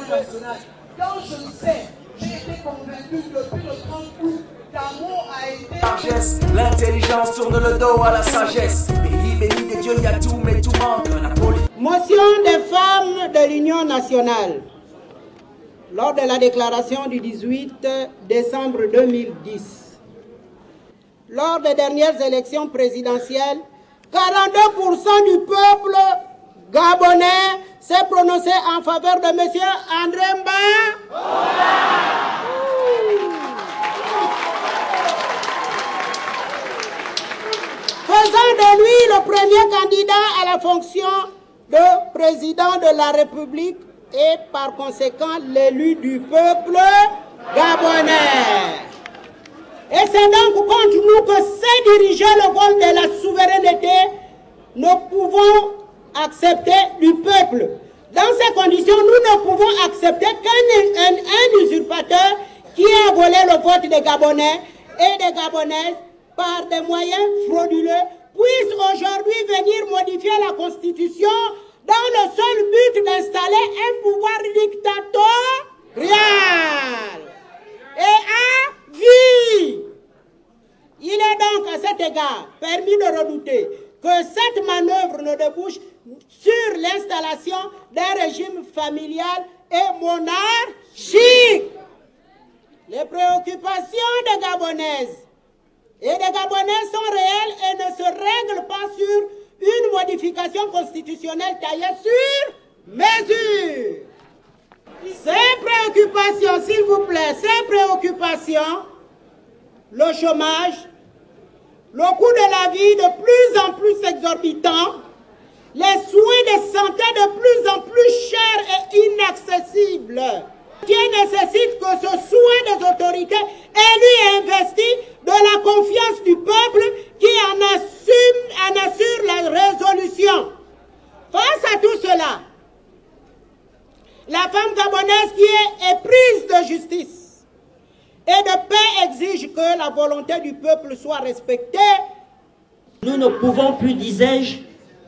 nationale. Quand je le sais, j'ai été convaincu depuis le 30 août qu'Amour a été... Sagesse, l'intelligence tourne le dos à la sagesse. Pays béni de Dieu, il y a tout, mais tout manque. Motion des femmes de l'Union nationale. Lors de la déclaration du 18 décembre 2010, lors des dernières élections présidentielles, 42% du peuple gabonais s'est prononcé en faveur de M. André Mba. Faisant de lui le premier candidat à la fonction de président de la République et par conséquent l'élu du peuple gabonais. Et c'est donc contre nous que c'est diriger le vol de la souveraineté. Nous pouvons accepter du peuple. Dans ces conditions, nous ne pouvons accepter qu'un usurpateur qui a volé le vote des Gabonais et des Gabonaises par des moyens frauduleux puisse aujourd'hui venir modifier la Constitution dans le seul but d'installer un pouvoir dictatorial et à vie. Il est donc à cet égard permis de redouter que cette manœuvre ne débouche sur l'installation d'un régime familial et monarchique. Les préoccupations des Gabonaises et des Gabonais sont réelles et ne se règlent pas sur une modification constitutionnelle taillée sur mesure. Ces préoccupations, s'il vous plaît, ces préoccupations, le chômage, le coût de la vie de plus en plus exorbitant, les soins de santé de plus en plus chers et inaccessibles. Dieu nécessite que ce soin des autorités élues et investies de la confiance du peuple qui en assure la résolution. Face à tout cela, la femme gabonaise qui est éprise de justice et de paix exige que la volonté du peuple soit respectée. Nous ne pouvons plus, disais-je,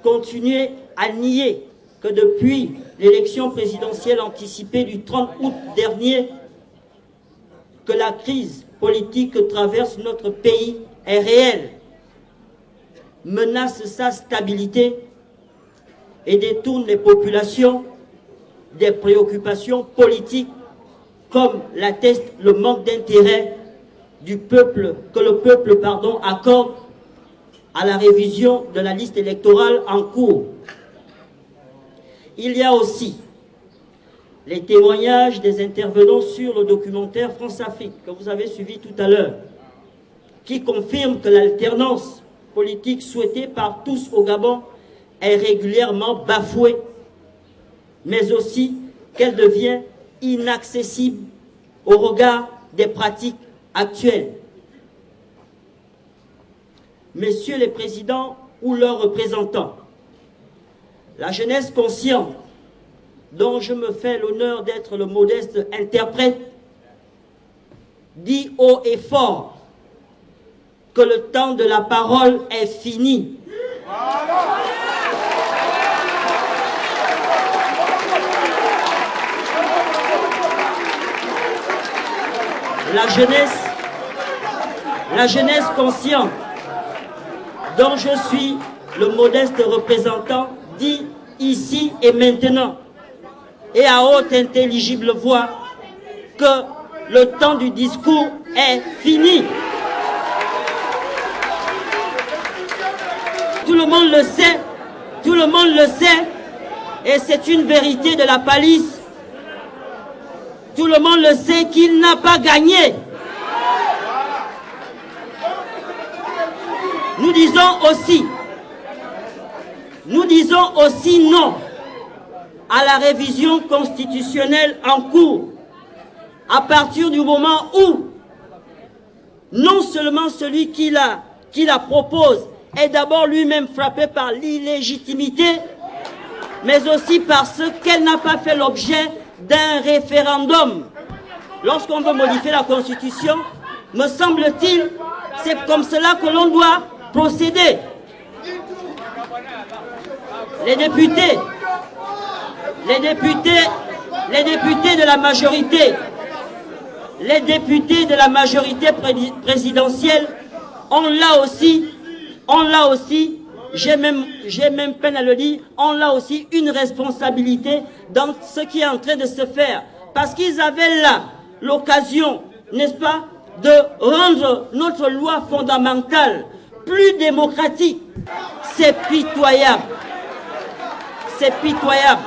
continuer à nier que depuis l'élection présidentielle anticipée du 30 août dernier, que la crise politique que traverse notre pays est réelle, menace sa stabilité et détourne les populations des préoccupations politiques, comme l'atteste le manque d'intérêt du peuple, que le peuple accorde à la révision de la liste électorale en cours. Il y a aussi les témoignages des intervenants sur le documentaire France-Afrique, que vous avez suivi tout à l'heure, qui confirment que l'alternance politique souhaitée par tous au Gabon est régulièrement bafouée, mais aussi qu'elle devient inaccessible au regard des pratiques actuelles. Messieurs les présidents ou leurs représentants, la jeunesse consciente, dont je me fais l'honneur d'être le modeste interprète, dit haut et fort que le temps de la parole est fini. La jeunesse consciente, dont je suis le modeste représentant, dit ici et maintenant, et à haute intelligible voix, que le temps du discours est fini. Tout le monde le sait, et c'est une vérité de la palisse. Tout le monde le sait qu'il n'a pas gagné. Nous disons aussi non à la révision constitutionnelle en cours, à partir du moment où non seulement celui qui la propose est d'abord lui-même frappé par l'illégitimité, mais aussi parce qu'elle n'a pas fait l'objet d'un référendum. Lorsqu'on veut modifier la Constitution, me semble-t-il, c'est comme cela que l'on doit procéder. Les députés les députés de la majorité, les députés de la majorité présidentielle ont là aussi, j'ai même peine à le dire, ont là aussi une responsabilité dans ce qui est en train de se faire. Parce qu'ils avaient là l'occasion, n'est-ce pas, de rendre notre loi fondamentale plus démocratique. C'est pitoyable. C'est pitoyable.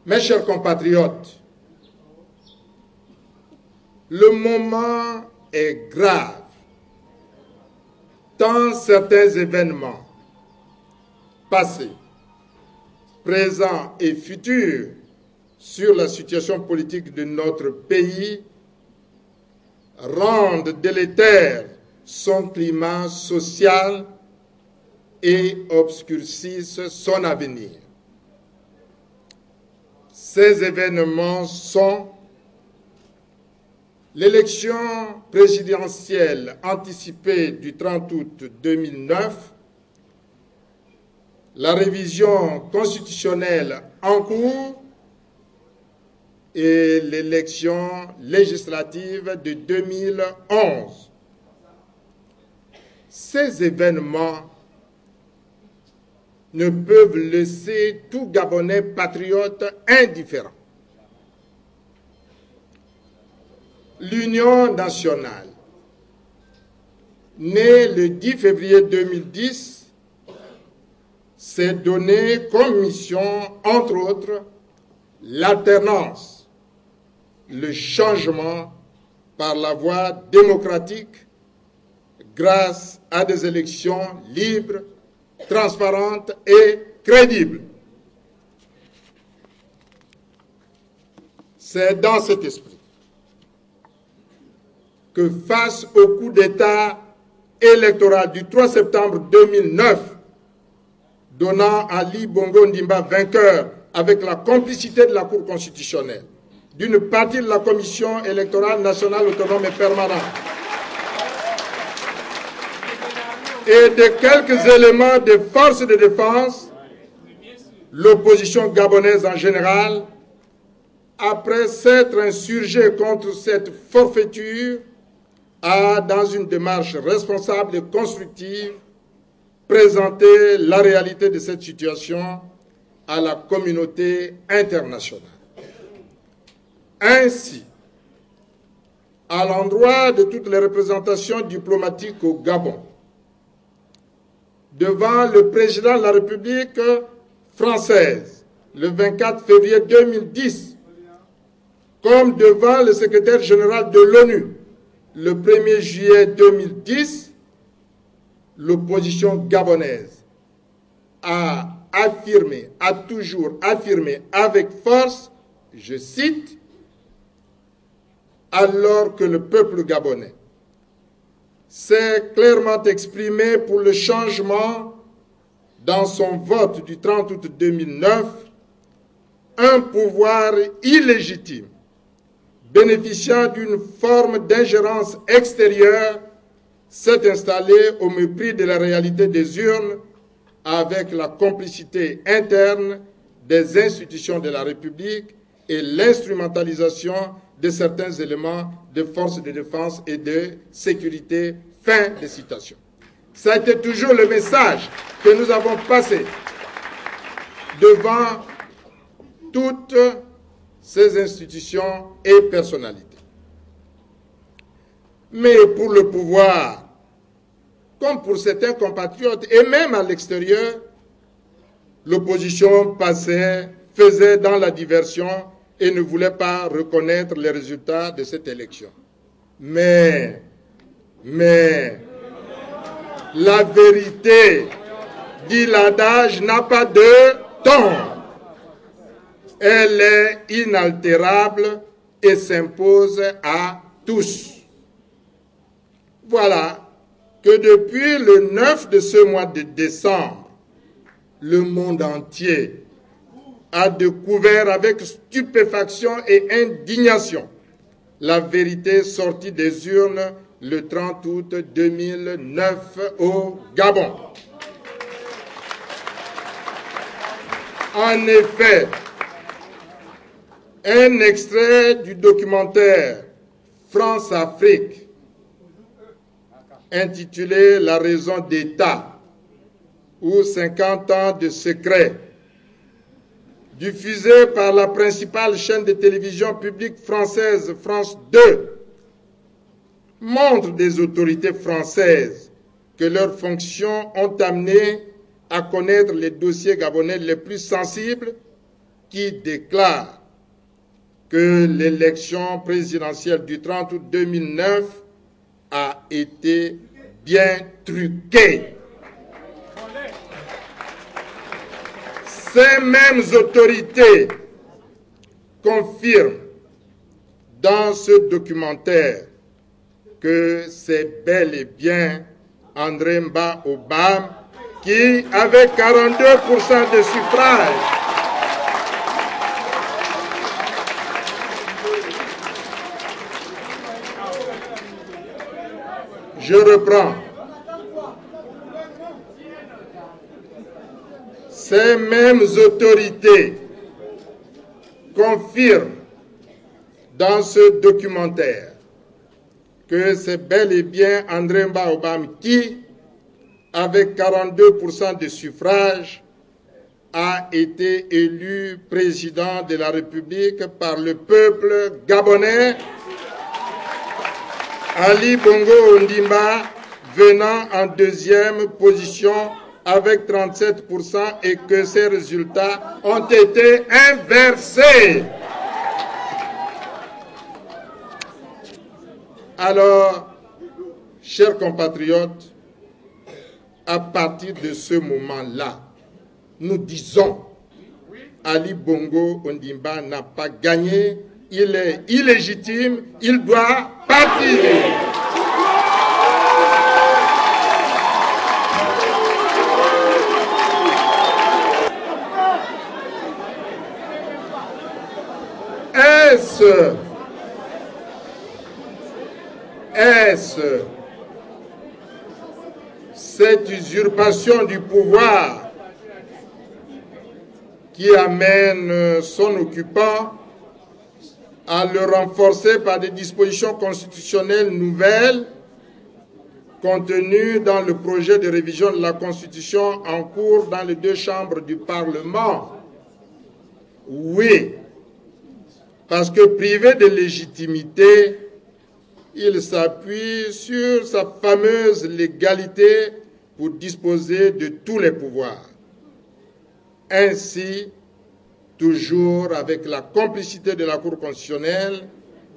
Mes chers compatriotes, le moment est grave, tant certains événements passés, présents et futurs sur la situation politique de notre pays rendent délétère son climat social et obscurcissent son avenir. Ces événements sont l'élection présidentielle anticipée du 30 août 2009, la révision constitutionnelle en cours et l'élection législative de 2011. Ces événements ne peuvent laisser tout Gabonais patriote indifférent. L'Union nationale, née le 10 février 2010, s'est donnée comme mission, entre autres, l'alternance, le changement par la voie démocratique grâce à des élections libres, transparentes et crédibles. C'est dans cet esprit que face au coup d'État électoral du 3 septembre 2009, donnant Ali Bongo Ndimba vainqueur avec la complicité de la Cour constitutionnelle, d'une partie de la Commission électorale nationale autonome et permanente, et de quelques éléments des forces de défense, l'opposition gabonaise en général, après s'être insurgée contre cette forfaiture, a, dans une démarche responsable et constructive, présenté la réalité de cette situation à la communauté internationale. Ainsi, à l'endroit de toutes les représentations diplomatiques au Gabon, devant le président de la République française, le 24 février 2010, comme devant le secrétaire général de l'ONU, le 1er juillet 2010, l'opposition gabonaise a affirmé, a toujours affirmé avec force, je cite, alors que le peuple gabonais s'est clairement exprimé pour le changement dans son vote du 30 août 2009, un pouvoir illégitime, bénéficiant d'une forme d'ingérence extérieure, s'est installé au mépris de la réalité des urnes avec la complicité interne des institutions de la République et l'instrumentalisation de certains éléments de forces de défense et de sécurité. Fin de citation. Ça a été toujours le message que nous avons passé devant toutes ces institutions et personnalités. Mais pour le pouvoir, comme pour certains compatriotes, et même à l'extérieur, l'opposition passait, faisait dans la diversion et ne voulait pas reconnaître les résultats de cette élection. Mais la vérité, dit l'adage, n'a pas de ton. Elle est inaltérable et s'impose à tous. Voilà que depuis le 9 de ce mois de décembre, le monde entier a découvert avec stupéfaction et indignation la vérité sortie des urnes le 30 août 2009 au Gabon. En effet, un extrait du documentaire France-Afrique intitulé « La raison d'État » ou 50 ans de secret, diffusé par la principale chaîne de télévision publique française, France 2, montre des autorités françaises que leurs fonctions ont amené à connaître les dossiers gabonais les plus sensibles, qui déclarent que l'élection présidentielle du 30 août 2009 a été bien truquée. Ces mêmes autorités confirment dans ce documentaire que c'est bel et bien André Mba Obam qui, avec 42% de suffrages, je reprends. Ces mêmes autorités confirment dans ce documentaire que c'est bel et bien André Mba Obam qui, avec 42% de suffrages, a été élu président de la République par le peuple gabonais, Ali Bongo Ondimba venant en deuxième position avec 37% et que ces résultats ont été inversés. Alors, chers compatriotes, à partir de ce moment-là, nous disons, Ali Bongo Ondimba n'a pas gagné, il est illégitime, il doit partir. Est-ce cette usurpation du pouvoir qui amène son occupant à le renforcer par des dispositions constitutionnelles nouvelles contenues dans le projet de révision de la Constitution en cours dans les deux chambres du Parlement? Oui, parce que privé de légitimité, il s'appuie sur sa fameuse légalité pour disposer de tous les pouvoirs. Ainsi, toujours avec la complicité de la Cour constitutionnelle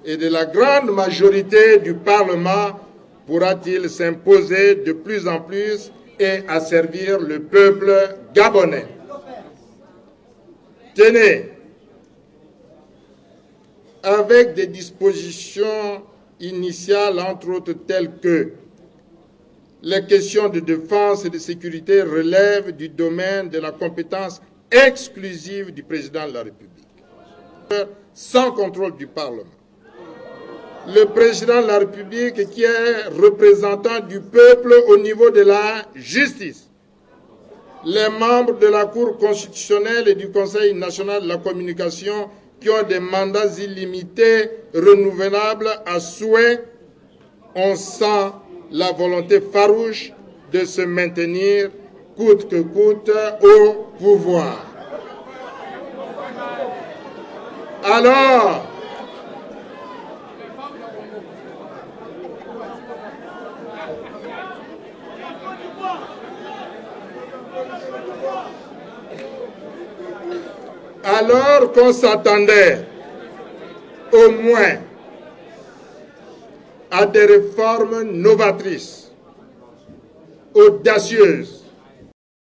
et de la grande majorité du Parlement, pourra-t-il s'imposer de plus en plus et asservir le peuple gabonais. Tenez, avec des dispositions initiales, entre autres telles que les questions de défense et de sécurité relèvent du domaine de la compétence exclusive du président de la République, sans contrôle du Parlement. Le président de la République, qui est représentant du peuple au niveau de la justice, les membres de la Cour constitutionnelle et du Conseil national de la communication, qui ont des mandats illimités, renouvelables à souhait, on sent la volonté farouche de se maintenir coûte que coûte au pouvoir. Alors qu'on s'attendait au moins à des réformes novatrices, audacieuses,